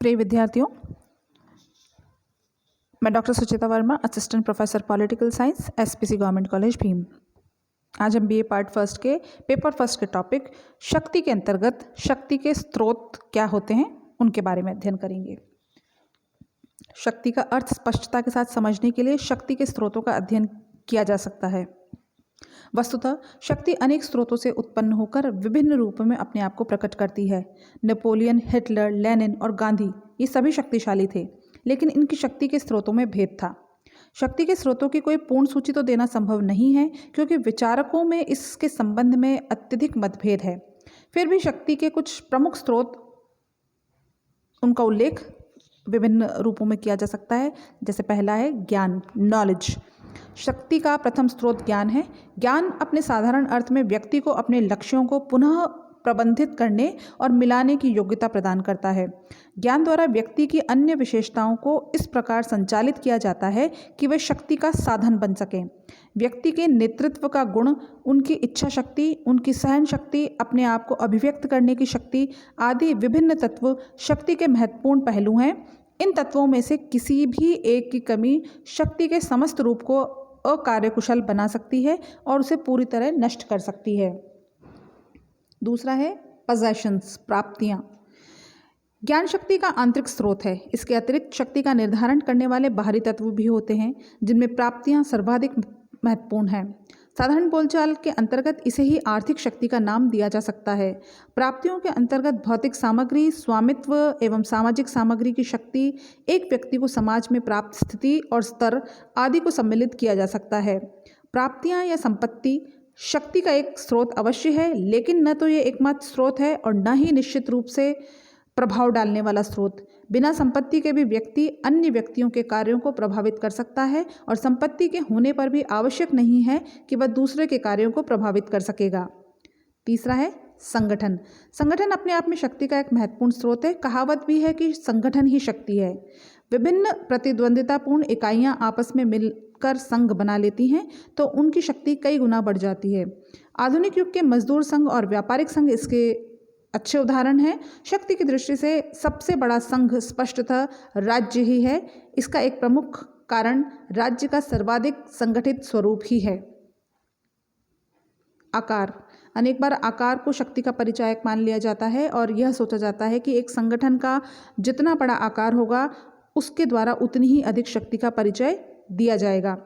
प्रिय विद्यार्थियों, मैं doctor Suchita Verma, assistant professor political science, SPC government college Bhim. आज हम बीए पार्ट फर्स्ट के पेपर फर्स्ट के टॉपिक शक्ति के अंतर्गत शक्ति के स्रोत क्या होते हैं उनके बारे में अध्ययन करेंगे। शक्ति का अर्थ स्पष्टता के साथ समझने के लिए शक्ति के स्रोतों का अध्ययन किया जा सकता है। वस्तुतः शक्ति अनेक स्रोतों से उत्पन्न होकर विभिन्न रूपों में अपने आप को प्रकट करती है। नेपोलियन, हिटलर, लेनिन और गांधी ये सभी शक्तिशाली थे, लेकिन इनकी शक्ति के स्रोतों में भेद था। शक्ति के स्रोतों की कोई पूर्ण सूची तो देना संभव नहीं है, क्योंकि विचारकों में इसके संबंध में अत्यधिक मतभेद है। फिर भी शक्ति के कुछ प्रमुख स्रोत, उनका उल्लेख विभिन्न रूपों में किया जा सकता है। जैसे पहला है ज्ञान, नॉलेज। शक्ति का प्रथम स्रोत ज्ञान है। ज्ञान अपने साधारण अर्थ में व्यक्ति को अपने लक्ष्यों को पुनः प्रबंधित करने और मिलाने की योग्यता प्रदान करता है। ज्ञान द्वारा व्यक्ति की अन्य विशेषताओं को इस प्रकार संचालित किया जाता है कि वे शक्ति का साधन बन सकें। व्यक्ति के नेतृत्व का गुण, उनकी इच्छा शक्ति, उनकी सहन शक्ति, अपने आप को अभिव्यक्त करने की शक्ति आदि विभिन्न तत्व शक्ति के महत्वपूर्ण पहलू हैं। इन तत्वों में से किसी भी एक की कमी शक्ति के समस्त रूप को अकार्यकुशल बना सकती है और उसे पूरी तरह नष्ट कर सकती है। दूसरा है पजेशंस, प्राप्तियां। ज्ञान शक्ति का आंतरिक स्रोत है। इसके अतिरिक्त शक्ति का निर्धारण करने वाले बाहरी तत्व भी होते हैं, जिनमें प्राप्तियां सर्वाधिक महत्वपूर्ण हैं। साधारण बोलचाल के अंतर्गत इसे ही आर्थिक शक्ति का नाम दिया जा सकता है। प्राप्तियों के अंतर्गत भौतिक सामग्री, स्वामित्व एवं सामाजिक सामग्री की शक्ति, एक व्यक्ति को समाज में प्राप्त स्थिति और स्तर आदि को सम्मिलित किया जा सकता है। प्राप्तियां या संपत्ति शक्ति का एक स्रोत अवश्य है, लेकिन न तो ये एकमात्र स्रोत है और न ही निश्चित रूप से प्रभाव डालने वाला स्रोत। बिना संपत्ति के भी व्यक्ति अन्य व्यक्तियों के कार्यों को प्रभावित कर सकता है, और संपत्ति के होने पर भी आवश्यक नहीं है कि वह दूसरे के कार्यों को प्रभावित कर सकेगा। तीसरा है संगठन। संगठन अपने आप में शक्ति का एक महत्वपूर्ण स्रोत है। कहावत भी है कि संगठन ही शक्ति है। विभिन्न प्रतिद्वंदितापूर्ण इकाइयां आपस में मिलकर संघ बना लेती हैं तो उनकी शक्ति कई गुना बढ़ जाती है। आधुनिक युग के मजदूर संघ और व्यापारिक संघ इसके अच्छे उदाहरण हैं। शक्ति की दृष्टि से सबसे बड़ा संघ स्पष्टतः राज्य ही है। इसका एक प्रमुख कारण राज्य का सर्वाधिक संगठित स्वरूप ही है। आकार। अनेक बार आकार को शक्ति का परिचायक मान लिया जाता है और यह सोचा जाता है कि एक संगठन का जितना बड़ा आकार होगा उसके द्वारा उतनी ही अधिक शक्ति का परिचय दिया जाएगा।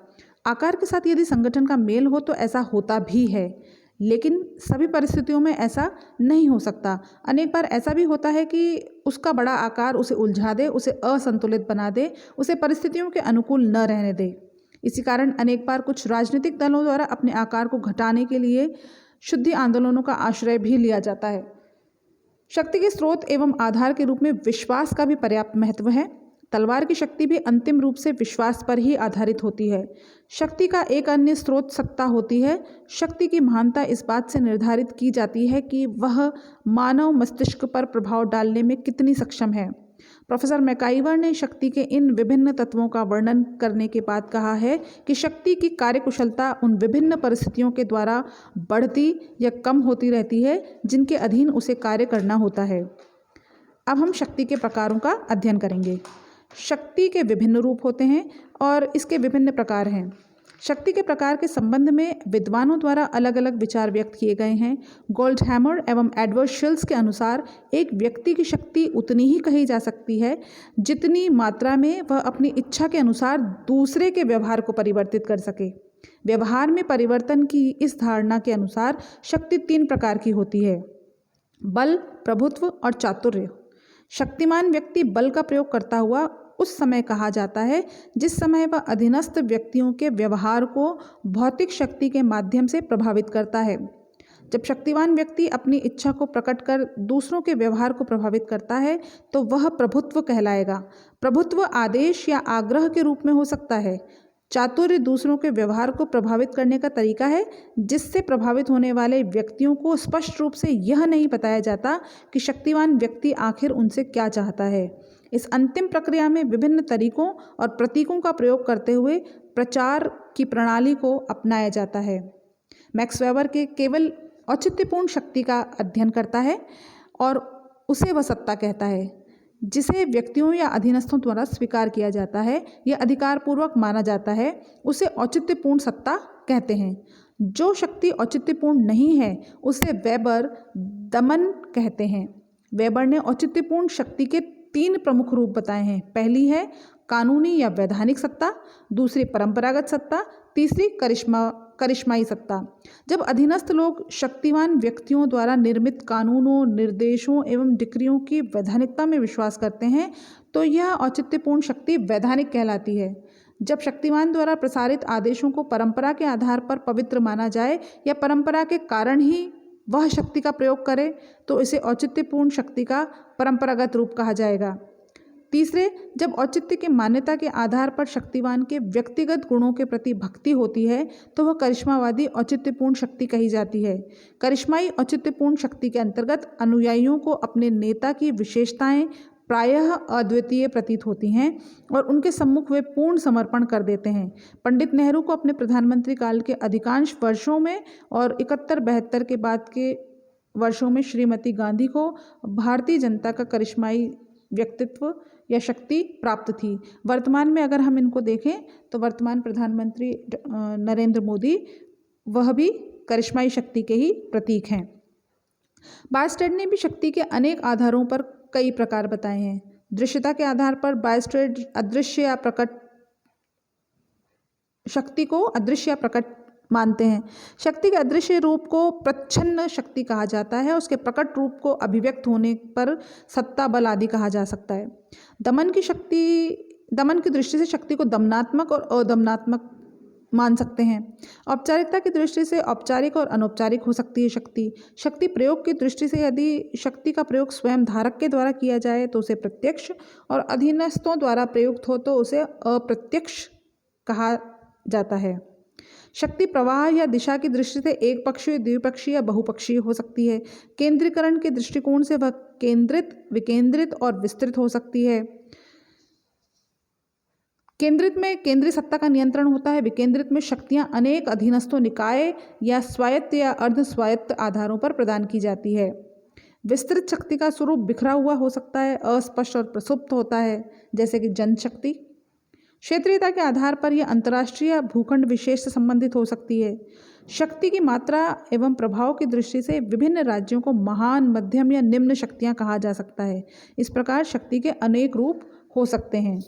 आकार के साथ यदि संगठन का मेल हो तो ऐसा होता भी है, लेकिन सभी परिस्थितियों में ऐसा नहीं हो सकता। अनेक बार ऐसा भी होता है कि उसका बड़ा आकार उसे उलझा दे, उसे असंतुलित बना दे, उसे परिस्थितियों के अनुकूल न रहने दे। इसी कारण अनेक बार कुछ राजनीतिक दलों द्वारा अपने आकार को घटाने के लिए शुद्धि आंदोलनों का आश्रय भी लिया जाता है। शक्ति के स्रोत एवं आधार के रूप में विश्वास का भी पर्याप्त महत्व है। तलवार की शक्ति भी अंतिम रूप से विश्वास पर ही आधारित होती है। शक्ति का एक अन्य स्रोत सत्ता होती है। शक्ति की महानता इस बात से निर्धारित की जाती है कि वह मानव मस्तिष्क पर प्रभाव डालने में कितनी सक्षम है। प्रोफेसर मैकाइवर ने शक्ति के इन विभिन्न तत्वों का वर्णन करने के बाद कहा है कि शक्ति की कार्यकुशलता उन विभिन्न परिस्थितियों के द्वारा बढ़ती या कम होती रहती है जिनके अधीन उसे कार्य करना होता है। अब हम शक्ति के प्रकारों का अध्ययन करेंगे। शक्ति के विभिन्न रूप होते हैं और इसके विभिन्न प्रकार हैं। शक्ति के प्रकार के संबंध में विद्वानों द्वारा अलग अलग विचार व्यक्त किए गए हैं। गोल्डहैमर एवं एडवर्ड शिल्स के अनुसार एक व्यक्ति की शक्ति उतनी ही कही जा सकती है जितनी मात्रा में वह अपनी इच्छा के अनुसार दूसरे के व्यवहार को परिवर्तित कर सके। व्यवहार में परिवर्तन की इस धारणा के अनुसार शक्ति 3 प्रकार की होती है: बल, प्रभुत्व और चातुर्य। शक्तिमान व्यक्ति बल का प्रयोग करता हुआ उस समय कहा जाता है जिस समय वह अधीनस्थ व्यक्तियों के व्यवहार को भौतिक शक्ति के माध्यम से प्रभावित करता है। जब शक्तिवान व्यक्ति अपनी इच्छा को प्रकट कर दूसरों के व्यवहार को प्रभावित करता है तो वह प्रभुत्व कहलाएगा। प्रभुत्व आदेश या आग्रह के रूप में हो सकता है। चातुर्य दूसरों के व्यवहार को प्रभावित करने का तरीका है जिससे प्रभावित होने वाले व्यक्तियों को स्पष्ट रूप से यह नहीं बताया जाता कि शक्तिवान व्यक्ति आखिर उनसे क्या चाहता है। इस अंतिम प्रक्रिया में विभिन्न तरीकों और प्रतीकों का प्रयोग करते हुए प्रचार की प्रणाली को अपनाया जाता है। मैक्स वेबर के केवल औचित्यपूर्ण शक्ति का अध्ययन करता है और उसे वह सत्ता कहता है। जिसे व्यक्तियों या अधीनस्थों द्वारा स्वीकार किया जाता है या अधिकारपूर्वक माना जाता है, उसे औचित्यपूर्ण सत्ता कहते हैं। जो शक्ति औचित्यपूर्ण नहीं है उसे वेबर दमन कहते हैं। वेबर ने औचित्यपूर्ण शक्ति के 3 प्रमुख रूप बताए हैं। पहली है कानूनी या वैधानिक सत्ता, दूसरी परंपरागत सत्ता, तीसरी करिश्माई सत्ता। जब अधीनस्थ लोग शक्तिवान व्यक्तियों द्वारा निर्मित कानूनों, निर्देशों एवं डिक्रियों की वैधानिकता में विश्वास करते हैं तो यह औचित्यपूर्ण शक्ति वैधानिक कहलाती है। जब शक्तिवान द्वारा प्रसारित आदेशों को परंपरा के आधार पर पवित्र माना जाए या परंपरा के कारण ही वह शक्ति का प्रयोग करे तो इसे औचित्यपूर्ण शक्ति का परंपरागत रूप कहा जाएगा। तीसरे, जब औचित्य की मान्यता के आधार पर शक्तिवान के व्यक्तिगत गुणों के प्रति भक्ति होती है तो वह करिश्मावादी औचित्यपूर्ण शक्ति कही जाती है। करिश्माई औचित्यपूर्ण शक्ति के अंतर्गत अनुयायियों को अपने नेता की विशेषताएं प्रायः अद्वितीय प्रतीत होती हैं और उनके सम्मुख वे पूर्ण समर्पण कर देते हैं। पंडित नेहरू को अपने प्रधानमंत्री काल के अधिकांश वर्षों में और 71-72 के बाद के वर्षों में श्रीमती गांधी को भारतीय जनता का करिश्माई व्यक्तित्व या शक्ति प्राप्त थी। वर्तमान में अगर हम इनको देखें तो वर्तमान प्रधानमंत्री नरेंद्र मोदी वह भी करिश्माई शक्ति के ही प्रतीक हैं। बायस्टेड ने भी शक्ति के अनेक आधारों पर कई प्रकार बताए हैं। दृश्यता के आधार पर बायस्टेड अदृश्य या प्रकट शक्ति को अदृश्य या प्रकट मानते हैं। शक्ति के अदृश्य रूप को प्रच्छन्न शक्ति कहा जाता है। उसके प्रकट रूप को अभिव्यक्त होने पर सत्ता, बल आदि कहा जा सकता है। दमन की दृष्टि से शक्ति को दमनात्मक और अदमनात्मक मान सकते हैं। औपचारिकता की दृष्टि से औपचारिक और अनौपचारिक हो सकती है शक्ति प्रयोग की दृष्टि से यदि शक्ति का प्रयोग स्वयं धारक के द्वारा किया जाए तो उसे प्रत्यक्ष और अधीनस्थों द्वारा प्रयुक्त हो तो उसे अप्रत्यक्ष कहा जाता है। शक्ति प्रवाह या दिशा की दृष्टि से एक पक्षीय, द्विपक्षीय या बहुपक्षीय हो सकती है। केंद्रीकरण के दृष्टिकोण से वह केंद्रित, विकेंद्रित और विस्तृत हो सकती है। केंद्रित में केंद्रीय सत्ता का नियंत्रण होता है। विकेंद्रित में शक्तियां अनेक अधीनस्थों, निकाय या स्वायत्त या अर्ध स्वायत्त आधारों पर प्रदान की जाती है। विस्तृत शक्ति का स्वरूप बिखरा हुआ हो सकता है, अस्पष्ट और प्रसुप्त होता है, जैसे कि जनशक्ति। क्षेत्रीयता के आधार पर यह अंतर्राष्ट्रीय या भूखंड विशेष से संबंधित हो सकती है। शक्ति की मात्रा एवं प्रभाव की दृष्टि से विभिन्न राज्यों को महान, मध्यम या निम्न शक्तियां कहा जा सकता है। इस प्रकार शक्ति के अनेक रूप हो सकते हैं।